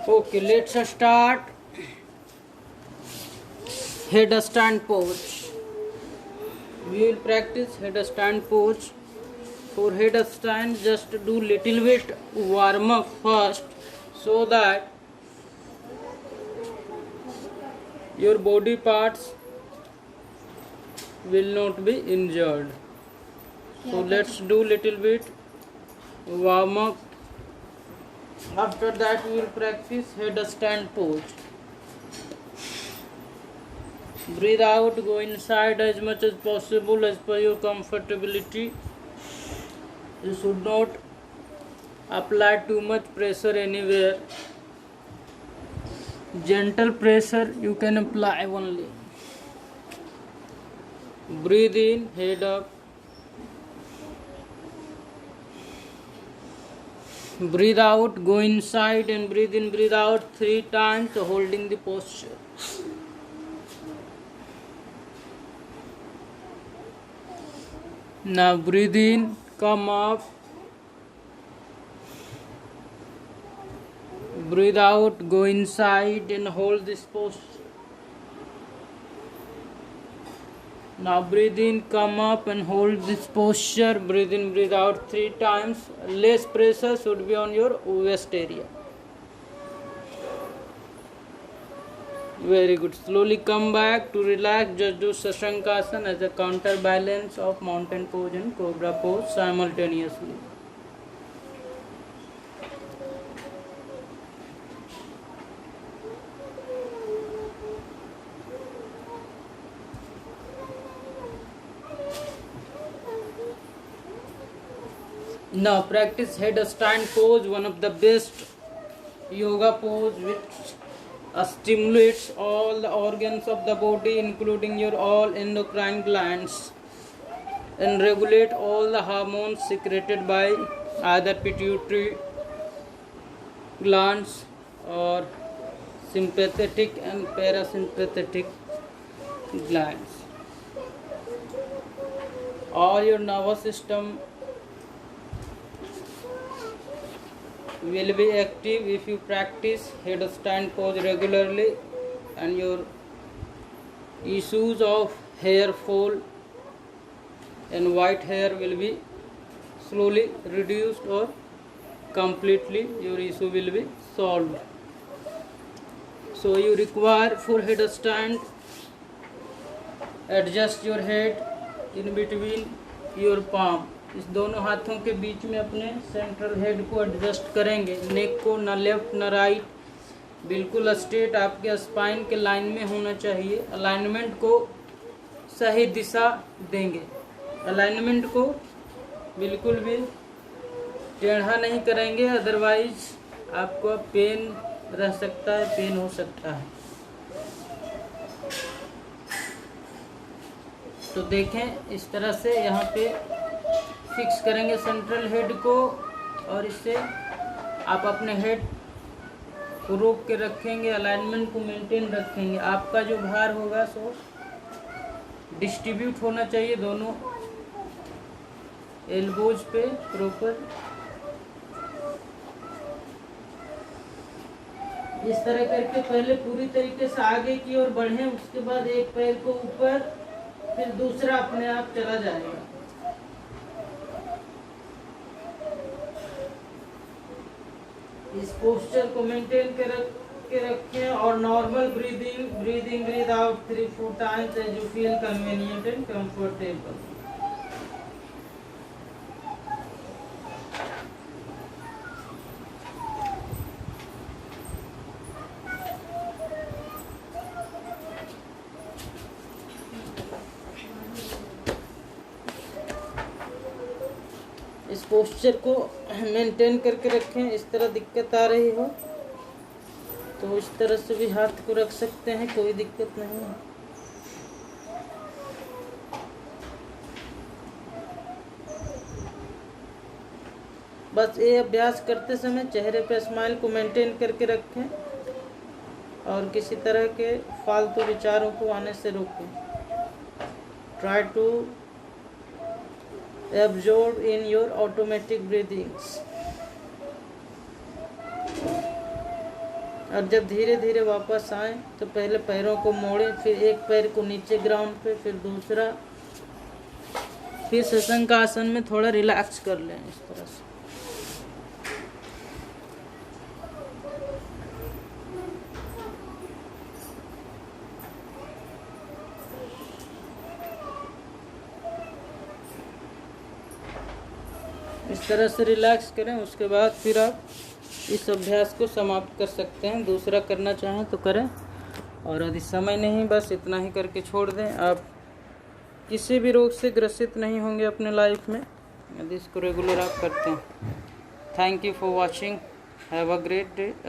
Okay, let's start headstand pose. We will practice headstand pose. For headstand, just do little bit warm up first, so that your body parts will not be injured. So let's do little bit warm up. After that we will practice headstand pose. Breathe out, go inside as much as possible as per your comfortability. You should not apply too much pressure anywhere. Gentle pressure you can apply only. Breathe in, head up. Breathe out, go inside and breathe in, breathe out 3 times, holding the posture. Now breathe in, come up. Breathe out, go inside and hold this posture. Now breathe in, come up and hold this posture. Breathe in, breathe out 3 times. Less pressure should be on your waist area. Very good. Slowly come back to relax. Just do Shashankasana as a counterbalance of mountain pose and cobra pose simultaneously. Now practice headstand pose, one of the best yoga pose which stimulates all the organs of the body, including your all endocrine glands, and regulate all the hormones secreted by either pituitary glands or sympathetic and parasympathetic glands. All your nervous system will be active if you practice headstand pose regularly, and your issues of hair fall and white hair will be slowly reduced, or completely your issue will be solved. So you require for headstand, adjust your head in between your palm. इस दोनों हाथों के बीच में अपने central head को adjust करेंगे. नेक को न लेफ्ट न राइट, बिल्कुल स्ट्रेट आपके स्पाइन के लाइन में होना चाहिए. अलाइनमेंट को सही दिशा देंगे. अलाइनमेंट को बिल्कुल भी टेढ़ा नहीं करेंगे, अदरवाइज आपको पेन रह सकता है, पेन हो सकता है. तो देखें, इस तरह से यहाँ पे फिक्स करेंगे सेंट्रल हेड को, और इससे आप अपने हेड को रोक के रखेंगे, अलाइनमेंट को मेंटेन रखेंगे. आपका जो भार होगा सो डिस्ट्रीब्यूट होना चाहिए दोनों एल्बोज पे प्रॉपर. इस तरह करके पहले पूरी तरीके से आगे की ओर बढ़ें, उसके बाद एक पैर को ऊपर, फिर दूसरा अपने आप चला जाएगा. इस पोस्चर को मेंटेन के रखें, और normal breathing breathe out 3-4 times as you feel convenient and comfortable. इस पोस्चर को मेंटेन करके रखें. इस तरह दिक्कत आ रही हो तो इस तरह से भी हाथ को रख सकते हैं, कोई दिक्कत नहीं है. बस ये अभ्यास करते समय चेहरे पे स्माइल को मेंटेन करके रखें, और किसी तरह के फालतू विचारों को आने से रोकें. Try to absorb in your automatic breathings. और जब धीरे धीरे वापस आए तो पहले पैरों को मोड़ें, फिर एक पैर को नीचे ग्राउंड पे, फिर दूसरा, फिर शशंक आसन में थोड़ा रिलैक्स कर लें इस तरह से। इस तरह से रिलैक्स करें। उसके बाद फिर आप इस अभ्यास को समाप्त कर सकते हैं। दूसरा करना चाहें तो करें, और यदि समय नहीं, बस इतना ही करके छोड़ दें। आप किसी भी रोग से ग्रसित नहीं होंगे अपने लाइफ में यदि इसको रेगुलर आप करते हैं। Thank you for watching. Have a great day.